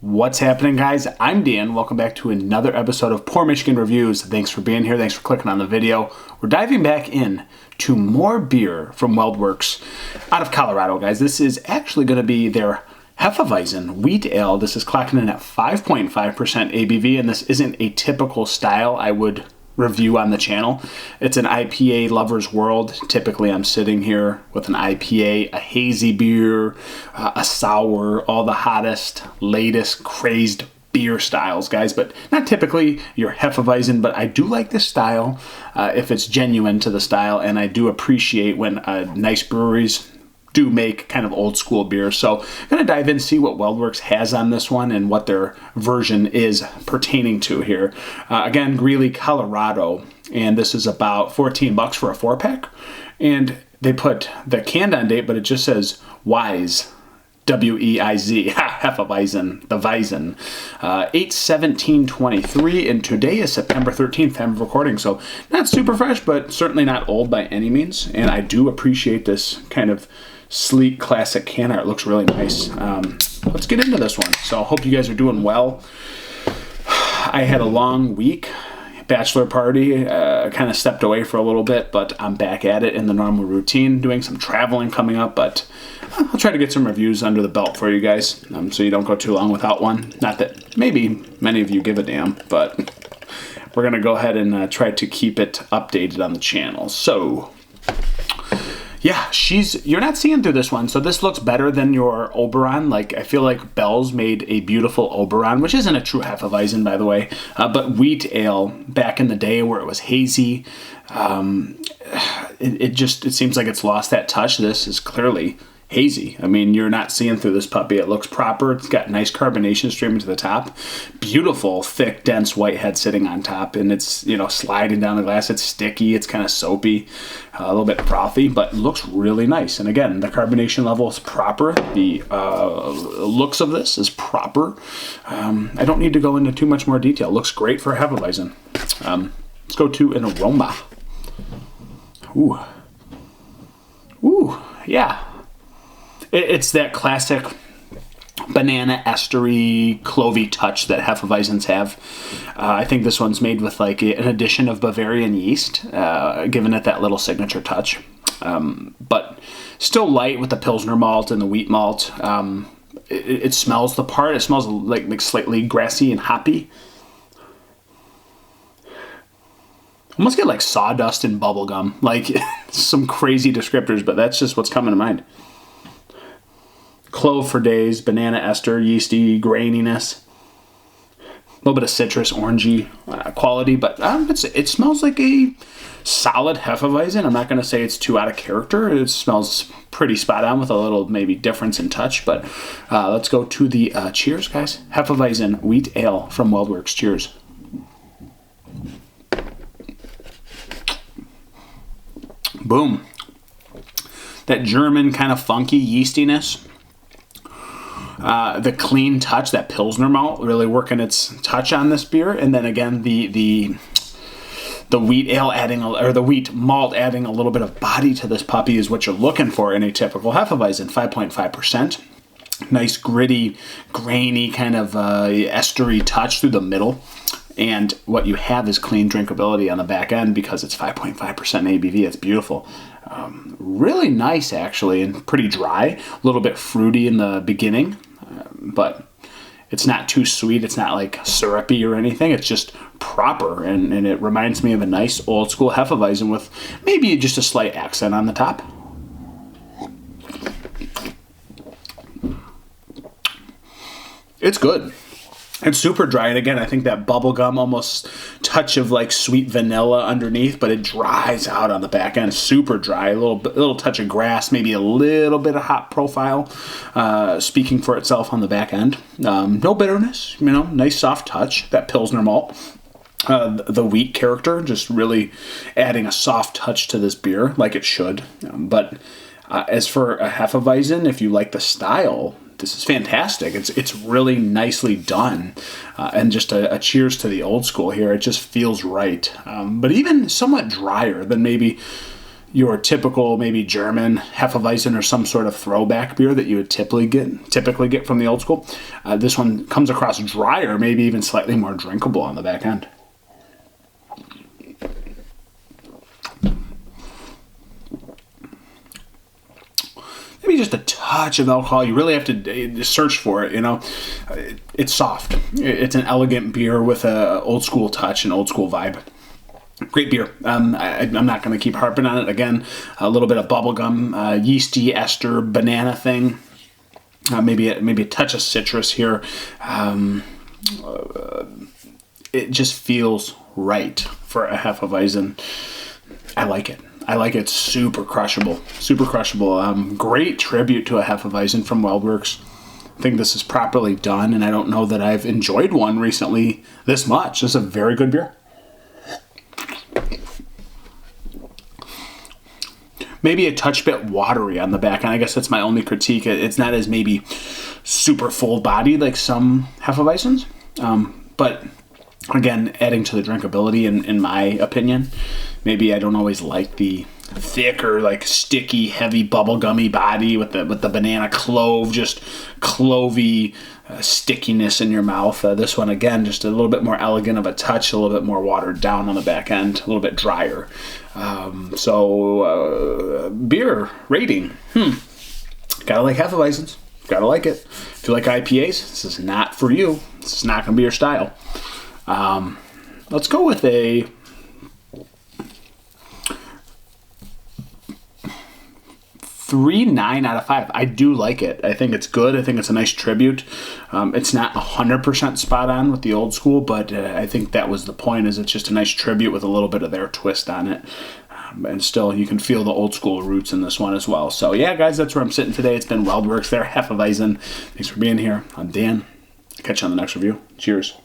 What's happening, guys? I'm Dan. Welcome back to another episode of Pour Michigan Reviews. Thanks for being here. Thanks for clicking on the video. We're diving back in to more beer from WeldWerks out of Colorado, guys. This is actually going to be their Hefeweizen wheat ale. This is clocking in at 5.5% ABV, and this isn't a typical style I would review on the channel. It's an IPA lover's world. Typically I'm sitting here with an IPA, a hazy beer, a sour, all the hottest, latest, crazed beer styles, guys, but not typically your Hefeweizen, but I do like this style if it's genuine to the style, and I do appreciate when nice breweries do make kind of old school beer. So I'm going to dive in and see what WeldWerks has on this one and what their version is pertaining to here. Again, Greeley, Colorado, and this is about $14 for a 4-pack. And they put the canned on date, but it just says Wise, W-E-I-Z, Hefeweizen, the Weizen, 8/17/23, and today is September 13th, time of recording, so not super fresh, but certainly not old by any means, and I do appreciate this kind of sleek, classic can art. It looks really nice. Let's get into this one. So I hope you guys are doing well. I had a long week, bachelor party, kind of stepped away for a little bit, but I'm back at it in the normal routine, doing some traveling coming up, but I'll try to get some reviews under the belt for you guys, so you don't go too long without one. Not that maybe many of you give a damn, but we're going to go ahead and try to keep it updated on the channel. So yeah, you're not seeing through this one, so this looks better than your Oberon. Like, I feel like Bell's made a beautiful Oberon, which isn't a true Hefeweizen, by the way, but wheat ale back in the day where it was hazy, it seems like it's lost that touch. This is clearly hazy. I mean, you're not seeing through this puppy. It looks proper. It's got nice carbonation streaming to the top. Beautiful, thick, dense white head sitting on top, and it's, sliding down the glass. It's sticky. It's kind of soapy, a little bit frothy, but looks really nice. And again, the carbonation level is proper. The looks of this is proper. I don't need to go into too much more detail. Looks great for a Hefeweizen. Let's go to an aroma. Ooh, yeah. It's that classic banana estery, clovey touch that Hefeweizens have. I think this one's made with like an addition of Bavarian yeast, giving it that little signature touch. But still light with the Pilsner malt and the wheat malt. It smells the part. It smells like slightly grassy and hoppy. Almost get like sawdust and bubblegum. Like some crazy descriptors, but that's just what's coming to mind. Clove for days, banana ester, yeasty graininess, a little bit of citrus, orangey quality, but it smells like a solid Hefeweizen. I'm not going to say it's too out of character. It smells pretty spot on with a little maybe difference in touch, but let's go to the cheers, guys. Hefeweizen wheat ale from WeldWerks. Cheers. Boom. That German kind of funky yeastiness. The clean touch, that Pilsner malt really working its touch on this beer, and then again the wheat ale the wheat malt adding a little bit of body to this puppy is what you're looking for in a typical Hefeweizen. 5.5%. Nice gritty, grainy kind of estery touch through the middle, and what you have is clean drinkability on the back end because it's 5.5% ABV. It's beautiful. Really nice, actually, and pretty dry. A little bit fruity in the beginning, but it's not too sweet. It's not like syrupy or anything. It's just proper, and it reminds me of a nice old school Hefeweizen with maybe just a slight accent on the top. It's good. It's super dry, and again, I think that bubblegum, almost touch of like sweet vanilla underneath, but it dries out on the back end. Super dry, a little touch of grass, maybe a little bit of hop profile, speaking for itself on the back end. No bitterness, nice soft touch. That Pilsner malt, the wheat character, just really adding a soft touch to this beer, like it should. But as for a Hefeweizen, if you like the style, this is fantastic. It's really nicely done, and just a cheers to the old school here. It just feels right, but even somewhat drier than maybe your typical maybe German Hefeweizen or some sort of throwback beer that you would typically get from the old school. This one comes across drier, maybe even slightly more drinkable on the back end. Maybe just a touch of alcohol. You really have to search for it, you know. It's soft. It's an elegant beer with a old school touch and old school vibe. Great beer. I'm not going to keep harping on it. Again, a little bit of bubblegum, yeasty ester, banana thing. Maybe a touch of citrus here. It just feels right for a Hefeweizen. I like it. I like it. Super crushable. Super crushable. Great tribute to a Hefeweizen from WeldWerks. I think this is properly done, and I don't know that I've enjoyed one recently this much. This is a very good beer. Maybe a touch bit watery on the back, and I guess that's my only critique. It's not as maybe super full-bodied like some Hefeweizens, but again, adding to the drinkability in my opinion. Maybe I don't always like the thicker, like sticky, heavy, bubblegummy body with the banana clove, just clovey stickiness in your mouth. This one, again, just a little bit more elegant of a touch, a little bit more watered down on the back end, a little bit drier. Beer rating. Gotta like Hefeweizens. Gotta like it. If you like IPAs, this is not for you. This is not gonna be your style. Let's go with a 3.9 out of 5. I do like it. I think it's good. I think it's a nice tribute. It's not 100% spot on with the old school, but I think that was the point, is it's just a nice tribute with a little bit of their twist on it. And still, you can feel the old school roots in this one as well. So yeah, guys, that's where I'm sitting today. It's been WeldWerks there, Hefeweizen. Thanks for being here. I'm Dan. Catch you on the next review. Cheers.